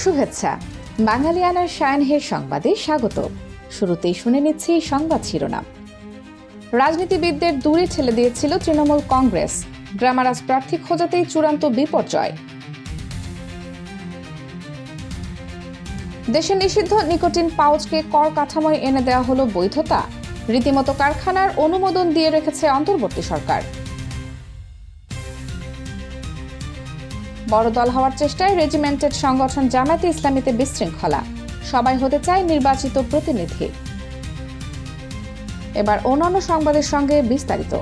শুভেচ্ছা। বাঙালিয়ানার শায়নহের সংবাদে স্বাগত। শুরুতেই শুনে নিচ্ছি সংবাদ শিরোনাম। রাজনীতিবিদদের দূরে ঠেলে দিয়েছিল তৃণমূল কংগ্রেস, গ্রামারাজ প্রার্থী খোঁজাতেই চূড়ান্ত বিপর্যয়। দেশে নিষিদ্ধ নিকোটিন পাউচকে কর কাঠামোয় এনে দেওয়া হলো বৈধতা। রীতিমতো কারখানার অনুমোদন দিয়ে রেখেছে অন্তর্বর্তী সরকার। বড় দল হওয়ার চেষ্টায় রেজিমেন্টেড সংগঠন জামায়াতে ইসলামীতে বিশৃঙ্খলা, সবাই হতে চায় নির্বাচিত প্রতিনিধি। এবার অন্যান্য সংবাদের সঙ্গে বিস্তারিত।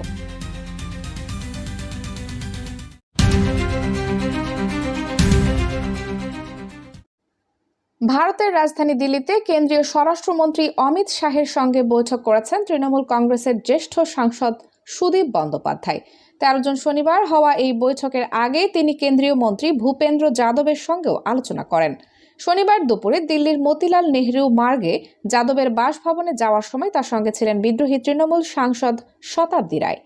ভারতের রাজধানী দিল্লিতে কেন্দ্রীয় স্বরাষ্ট্রমন্ত্রী অমিত শাহের সঙ্গে বৈঠক করেছেন তৃণমূল কংগ্রেসের জ্যেষ্ঠ সাংসদ সুদীপ বন্দ্যোপাধ্যায়। 13 জন শনিবার হওয়া এই বৈঠকের আগে তিনি কেন্দ্রীয় মন্ত্রী ভূপেন্দ্র যাদবের সঙ্গেও আলোচনা করেন। শনিবার দুপুরে দিল্লির মতিলাল নেহরু মার্গে যাদবের বাসভবনে যাওয়ার সময় তার সঙ্গে ছিলেন বিদ্রোহী তৃণমূল সাংসদ শতাব্দী রায়।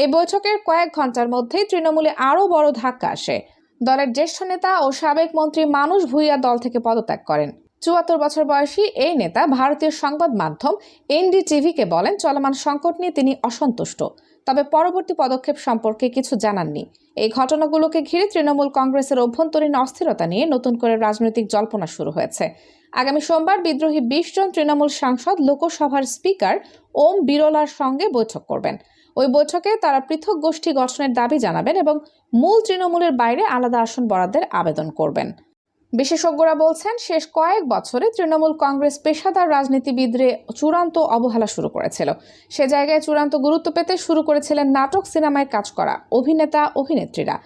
এই বৈঠকের কয়েক ঘন্টার মধ্যেই তৃণমূলে আরও বড় ধাক্কা আসে। দলের জ্যেষ্ঠ নেতা ও সাবেক মন্ত্রী মানস ভুঁইয়া দল থেকে পদত্যাগ করেন। 74 বছর বয়সী এই নেতা ভারতীয় সংবাদ মাধ্যম এনডিটিভিকে বলেন, চলমান সংকট নিয়ে তিনি অসন্তুষ্ট, তবে পরবর্তী পদক্ষেপ সম্পর্কে কিছু জানাননি। এই ঘটনাগুলোকে ঘিরে তৃণমূল কংগ্রেসের অভ্যন্তরীণ অস্থিরতা নিয়ে নতুন করে রাজনৈতিক জল্পনা শুরু হয়েছে। আগামী সোমবার বিদ্রোহী 20 জন তৃণমূল সাংসদ লোকসভার স্পিকার ওম বিরলার সঙ্গে বৈঠক করবেন। ওই বৈঠকে তারা পৃথক গোষ্ঠী গঠনের দাবি জানাবেন এবং মূল তৃণমূলের বাইরে আলাদা আসন বরাদ্দের আবেদন করবেন। বিশেষজ্ঞরা বলছেন, শেষ কয়েক বছরে তৃণমূল কংগ্রেস পেশাদার রাজনীতিবিদরে চূড়ান্ত অবহেলা শুরু করেছিল। সে জায়গায় চূড়ান্ত গুরুত্ব পেতে শুরু করেছিলেন নাটক সিনেমায় কাজ করা অভিনেতা অভিনেত্রীরা।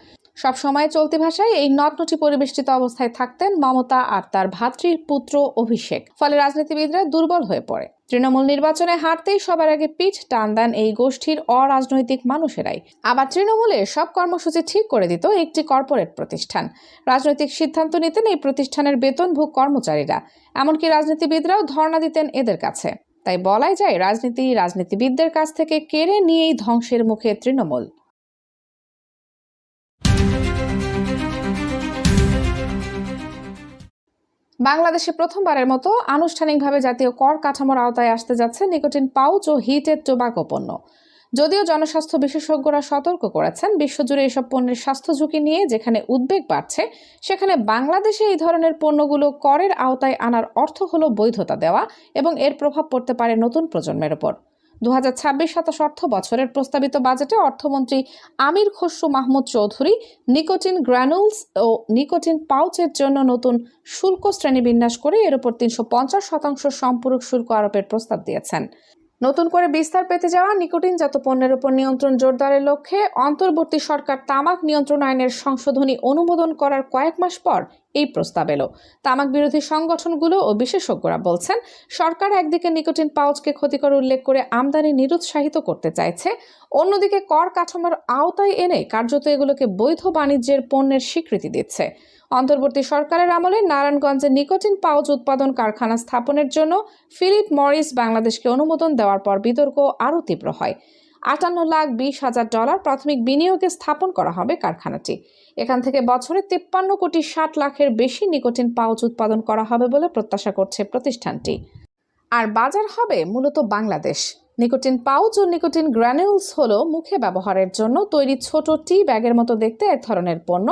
সবসময় চলতি ভাষায় এই নটনটি পরিবেষ্টিত অবস্থায় থাকতেন মমতা আর তার ভাতৃর পুত্র অভিষেক। ফলে রাজনীতিবিদরা দুর্বল হয়ে পড়ে। তৃণমূল নির্বাচনে হারতেই সবার আগে পিঠ টান দেন এই গোষ্ঠীর অরাজনৈতিক মানুষেরাই। আবার তৃণমূলের সব কর্মসূচি ঠিক করে দিত একটি কর্পোরেট প্রতিষ্ঠান। রাজনৈতিক সিদ্ধান্ত নিতেন এই প্রতিষ্ঠানের বেতনভোগ কর্মচারীরা। এমনকি রাজনীতিবিদরাও ধর্ণা দিতেন এদের কাছে। তাই বলাই যায়, রাজনীতিবিদদের কাছ থেকে কেড়ে নিয়েই ধ্বংসের মুখে তৃণমূল। বাংলাদেশে প্রথমবারের মতো আনুষ্ঠানিকভাবে জাতীয় কর কাঠামোর আওতায় আসতে যাচ্ছে নিকোটিন পাউচ ও হিটেড টোবাকো পণ্য। যদিও জনস্বাস্থ্য বিশেষজ্ঞরা সতর্ক করেছেন, বিশ্বজুড়ে এসব পণ্যের স্বাস্থ্য ঝুঁকি নিয়ে যেখানে উদ্বেগ বাড়ছে, সেখানে বাংলাদেশে এই ধরনের পণ্যগুলো করের আওতায় আনার অর্থ হলো বৈধতা দেওয়া এবং এর প্রভাব পড়তে পারে নতুন প্রজন্মের ওপর। 2026-27 অর্থ বছরের প্রস্তাবিত বাজেটে অর্থমন্ত্রী আমির খসরু মাহমুদ চৌধুরী নিকোটিন গ্র্যানুলস ও নিকোটিন পাউচের জন্য নতুন শুল্ক শ্রেণীবিন্যাস করে এর উপর 350% সম্পূরক শুল্ক আরোপের প্রস্তাব দিয়েছেন। নতুন করে বিস্তার পেতে যাওয়া নিকোটিনজাত পণ্যের উপর নিয়ন্ত্রণ জোরদারের লক্ষ্যে অন্তর্বর্তী সরকার তামাক নিয়ন্ত্রণ আইনের সংশোধনী অনুমোদন করার কয়েক মাস পর এই প্রস্তাব এলো। তামাক বিরোধী সংগঠনগুলো ও বিশেষজ্ঞরা বলছেন, সরকার একদিকে নিকোটিন পাউচকে ক্ষতিকর উল্লেখ করে আমদানি নিরুৎসাহিত করতে চাইছে, অন্যদিকে কর কাঠামোর আওতায় এনে কার্যত এগুলোকে বৈধ বাণিজ্যের পণ্যের স্বীকৃতি দিচ্ছে। অন্তর্বর্তী সরকারের আমলে নারায়ণগঞ্জে নিকোটিন পাউচ উৎপাদন কারখানা স্থাপনের জন্য ফিলিপ মরিস বাংলাদেশকে অনুমোদন দেওয়ার পর বিতর্ক আরও তীব্র হয়। $58,20,000 প্রাথমিক বিনিয়োগে স্থাপন করা হবে কারখানাটি। এখান থেকে বছরে 53,60,00,000-এর বেশি নিকোটিন পাউচ উৎপাদন করা হবে বলে প্রত্যাশা করছে প্রতিষ্ঠানটি। আর বাজার হবে মূলত বাংলাদেশ। নিকোটিন পাউচ ও নিকোটিন গ্র্যানুলস হলো মুখে ব্যবহারের জন্য তৈরি ছোট টি ব্যাগের মতো দেখতে এক ধরনের পণ্য,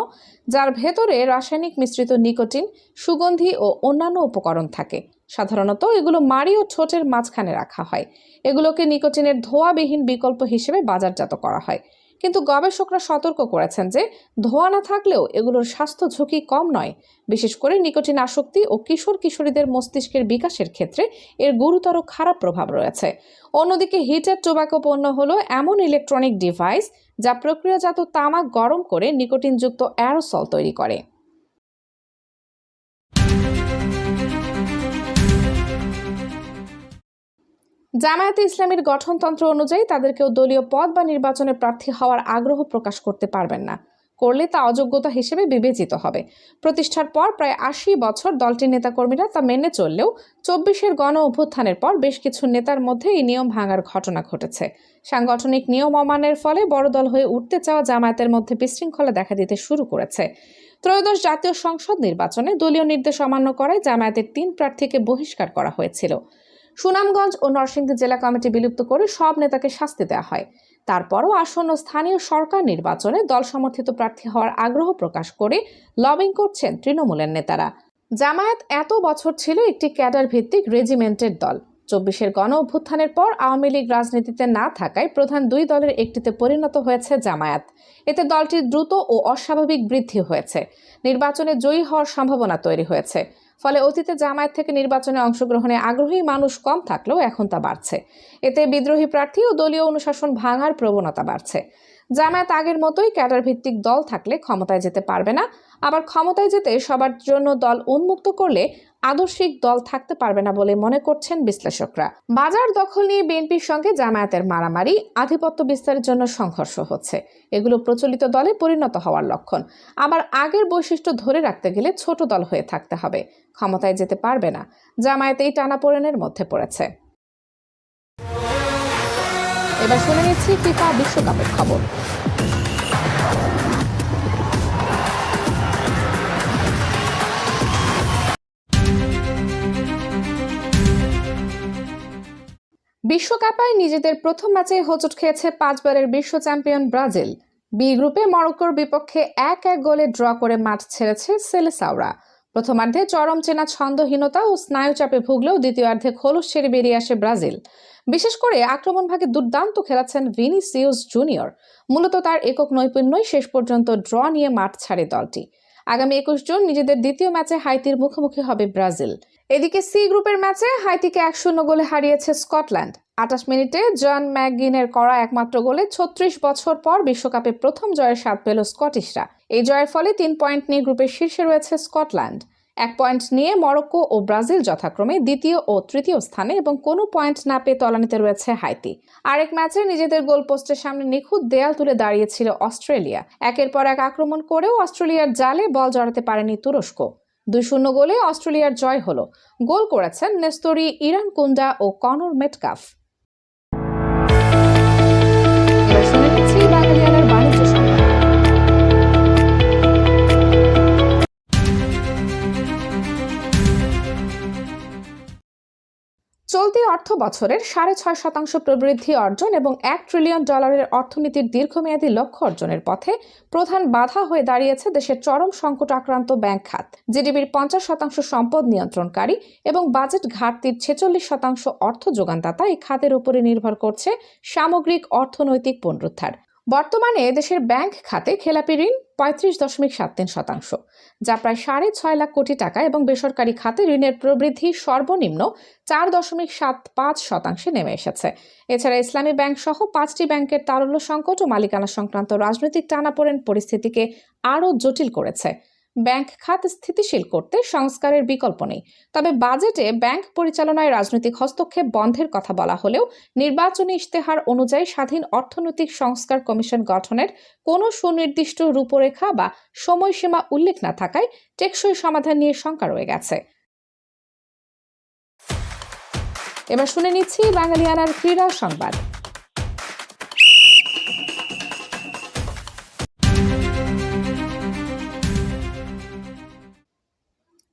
যার ভেতরে রাসায়নিক মিশ্রিত নিকোটিন, সুগন্ধি ও অন্যান্য উপকরণ থাকে। সাধারণত এগুলো মাড়ি ও ঠোঁটের মাঝখানে রাখা হয়। এগুলোকে নিকোটিনের ধোঁয়াবিহীন বিকল্প হিসেবে বাজারজাত করা হয়। কিন্তু গবেষকরা সতর্ক করেছেন যে ধোঁয়া না থাকলেও এগুলোর স্বাস্থ্য ঝুঁকি কম নয়। বিশেষ করে নিকোটিন আসক্তি ও কিশোর-কিশোরীদের মস্তিষ্কের বিকাশের ক্ষেত্রে এর গুরুতর খারাপ প্রভাব রয়েছে। অন্যদিকে হিটেড টোবাকো পণ্য হলো এমন ইলেকট্রনিক ডিভাইস যা প্রক্রিয়াজাত তামাক গরম করে নিকোটিনযুক্ত অ্যারোসল তৈরি করে। জামায়াতে ইসলামীর গঠনতন্ত্র অনুযায়ী তাদের কেউ দলীয় পদ বা নির্বাচনে প্রার্থী হওয়ার আগ্রহ প্রকাশ করতে পারবেন না। করলে তা অযোগ্যতা হিসেবে বিবেচিত হবে। প্রতিষ্ঠার পর প্রায় 80 বছর দলটির নেতাকর্মীরা তা মেনে চললেও 24-এর গণ অভ্যুত্থানের পর বেশ কিছু নেতার মধ্যে এই নিয়ম ভাঙার ঘটনা ঘটেছে। সাংগঠনিক নিয়ম অমান্যের ফলে বড় দল হয়ে উঠতে চাওয়া জামায়াতের মধ্যে বিশৃঙ্খলা দেখা দিতে শুরু করেছে। ত্রয়োদশ জাতীয় সংসদ নির্বাচনে দলীয় নির্দেশ অমান্য করায় জামায়াতের 3 প্রার্থীকে বহিষ্কার করা হয়েছিল। সুনামগঞ্জ ও নরসিংদী জেলা কমিটি বিলুপ্ত করে সব নেতাকে শাস্তি দেওয়া হয়। তারপরও আসন্ন স্থানীয় সরকার নির্বাচনে দল সমর্থিত প্রার্থী হওয়ার আগ্রহ প্রকাশ করে লবিং করছেন তৃণমূলের নেতারা। জামায়াত এত বছর ছিল একটি ক্যাডার ভিত্তিক রেজিমেন্টের দল। 24-এর গণ অভ্যুত্থানের পর আওয়ামী লীগ রাজনীতিতে না থাকায় প্রধান 2 দলের একটিতে পরিণত হয়েছে জামায়াত। এতে দলটির দ্রুত ও অস্বাভাবিক বৃদ্ধি হয়েছে। নির্বাচনে জয়ী হওয়ার সম্ভাবনা তৈরি হয়েছে। ফলে অতীতে জামায়াত থেকে নির্বাচনে অংশগ্রহণে আগ্রহী মানুষ কম থাকলেও এখন তা বাড়ছে। এতে বিদ্রোহী প্রার্থী ও দলীয় অনুশাসন ভাঙার প্রবণতা বাড়ছে। জামায়াত আগের মতোই ক্যাডার ভিত্তিক দল থাকলে ক্ষমতায় যেতে পারবে না, আবার ক্ষমতায় যেতে সবার জন্য দল উন্মুক্ত করলে আদর্শিক দল থাকতে পারবে না বলে মনে করছেন বিশ্লেষকরা। বাজার দখল নিয়ে বিএনপির সঙ্গে জামায়াতের মারামারি, আধিপত্য বিস্তারের জন্য সংঘর্ষ হচ্ছে। এগুলো প্রচলিত দলে পরিণত হওয়ার লক্ষণ। আবার আগের বৈশিষ্ট্য ধরে রাখতে গেলে ছোট দল হয়ে থাকতে হবে, ক্ষমতায় যেতে পারবে না। জামায়াত এই টানাপোড়েনের মধ্যে পড়েছে। এবার শুনে নিচ্ছি ফিফা বিশ্বকাপের খবর। বিশ্বকাপে নিজেদের প্রথম ম্যাচে হোঁচট খেয়েছে 5 বারের বিশ্ব চ্যাম্পিয়ন ব্রাজিল। বি গ্রুপে মরক্কোর বিপক্ষে 1-1 গোলে ড্র করে মাঠ ছেড়েছে সেলেসাওরা। প্রথমার্ধে চরম চেনা ছন্দহীনতা ও স্নায়ুচাপে ভুগলেও দ্বিতীয়ার্ধে খোলস ছেড়ে বেরিয়ে আসে ব্রাজিল। বিশেষ করে আক্রমণভাগে দুর্দান্ত খেলেছেন ভিনিসিয়াস জুনিয়র। মূলত তার একক নৈপুণ্যই শেষ পর্যন্ত ড্র নিয়ে মাঠ ছাড়ে দলটি। আগামী 21 জুন নিজেদের দ্বিতীয় ম্যাচে হাইতির মুখোমুখি হবে ব্রাজিল। এদিকে সি গ্রুপের ম্যাচে হাইতিকে 1-0 গোলে হারিয়েছে স্কটল্যান্ড। 28 মিনিটে জন ম্যাকগিনের করা একমাত্র গোলে 36 বছর পর বিশ্বকাপে প্রথম জয়ের স্বাদ পেল স্কটিশরা। এই জয়ের ফলে 3 পয়েন্ট নিয়ে গ্রুপের শীর্ষে রয়েছে স্কটল্যান্ড। 1 পয়েন্ট নিয়ে মরক্কো ও ব্রাজিল যথাক্রমে দ্বিতীয় ও তৃতীয় স্থানে এবং কোনো পয়েন্ট না পেয়ে তলানিতে রয়েছে হাইতি। আরেক ম্যাচে নিজেদের গোলপোস্টের সামনে নিখুঁত দেয়াল তুলে দাঁড়িয়েছিল অস্ট্রেলিয়া। একের পর এক আক্রমণ করেও অস্ট্রেলিয়ার জালে বল জড়াতে পারেনি তুরস্ক। 2-0 গোলে অস্ট্রেলিয়ার জয় হলো। গোল করেছেন নেস্তোরি ইরানকুন্ডা ও কনর মেটকাফ। এবার শুনে নিচ্ছি বাঙালিয়ানার বাণিজ্য সংবাদ। চলতি অর্থ বছরের 6.5% প্রবৃদ্ধি অর্জন এবং $1 ট্রিলিয়ন অর্থনীতির দীর্ঘমেয়াদী লক্ষ্য অর্জনের পথে প্রধান বাধা হয়ে দাঁড়িয়েছে দেশের চরম সংকট আক্রান্ত ব্যাংক খাত। জিডিপির 50% সম্পদ নিয়ন্ত্রণকারী এবং বাজেট ঘাটতির 46% অর্থ যোগানদাতা এই খাতের উপরে নির্ভর করছে সামগ্রিক অর্থনৈতিক পুনরুদ্ধার। বর্তমানে দেশের ব্যাংক খাতে খেলাপি ঋণ 35.73%, যা প্রায় 6.5 লাখ কোটি টাকা এবং বেসরকারি খাতে ঋণের প্রবৃদ্ধি সর্বনিম্ন 4.75% নেমে এসেছে। এছাড়া ইসলামী ব্যাংক সহ 5টি ব্যাংকের তারল্য সংকট ও মালিকানা সংক্রান্ত রাজনৈতিক টানাপোড়েন পরিস্থিতিকে আরও জটিল করেছে। ব্যাংক খাত স্থিতিশীল করতে সংস্কারের বিকল্প নেই। তবে বাজেটে ব্যাংক পরিচালনায় রাজনৈতিক হস্তক্ষেপ বন্ধের কথা বলা হলেও নির্বাচনী ইশতেহার অনুযায়ী স্বাধীন অর্থনৈতিক সংস্কার কমিশন গঠনের কোনো সুনির্দিষ্ট রূপরেখা বা সময়সীমা উল্লেখ না থাকায় টেকসই সমাধান নিয়ে শঙ্কা রয়ে গেছে। এবার শুনে নিচ্ছি বাঙালিয়ানার ক্রীড়া সংবাদ।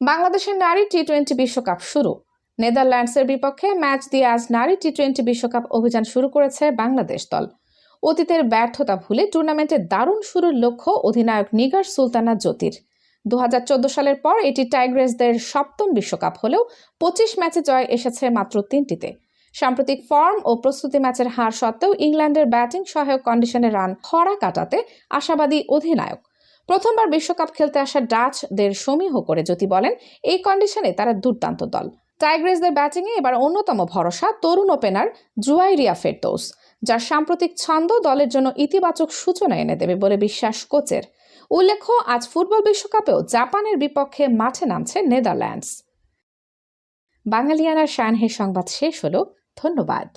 বাংলাদেশের নারী টি-20 বিশ্বকাপ শুরু। নেদারল্যান্ডসের বিপক্ষে ম্যাচ দিয়ে আজ নারী টি-20 বিশ্বকাপ অভিযান শুরু করেছে বাংলাদেশ দল। অতীতের ব্যর্থতা ভুলে টুর্নামেন্টে দারুণ শুরুর লক্ষ্য অধিনায়ক নিগার সুলতানা জ্যোতির। 2014 সালের পর এটি টাইগ্রেসদের 7ম বিশ্বকাপ হলেও 25 ম্যাচে জয় এসেছে মাত্র 3টিতে। সাম্প্রতিক ফর্ম ও প্রস্তুতি ম্যাচের হার সত্ত্বেও ইংল্যান্ডের ব্যাটিং সহায়ক কন্ডিশনে রান খরা কাটাতে আশাবাদী অধিনায়ক। প্রথমবার বিশ্বকাপ খেলতে আসা ডাচদের সমীহ করে জ্যোতি বলেন, এই কন্ডিশনে তারা দুর্দান্ত দল। টাইগ্রেসদের ব্যাটিংয়ে এবার অন্যতম ভরসা তরুণ ওপেনার জুয়াইরিয়া ফেরদৌস, যার সাম্প্রতিক ছন্দ দলের জন্য ইতিবাচক সূচনা এনে দেবে বলে বিশ্বাস কোচের। উল্লেখ্য, আজ ফুটবল বিশ্বকাপেও জাপানের বিপক্ষে মাঠে নামছে নেদারল্যান্ডস। বাঙালিয়ানার শানহে সংবাদ শেষ হলো। ধন্যবাদ।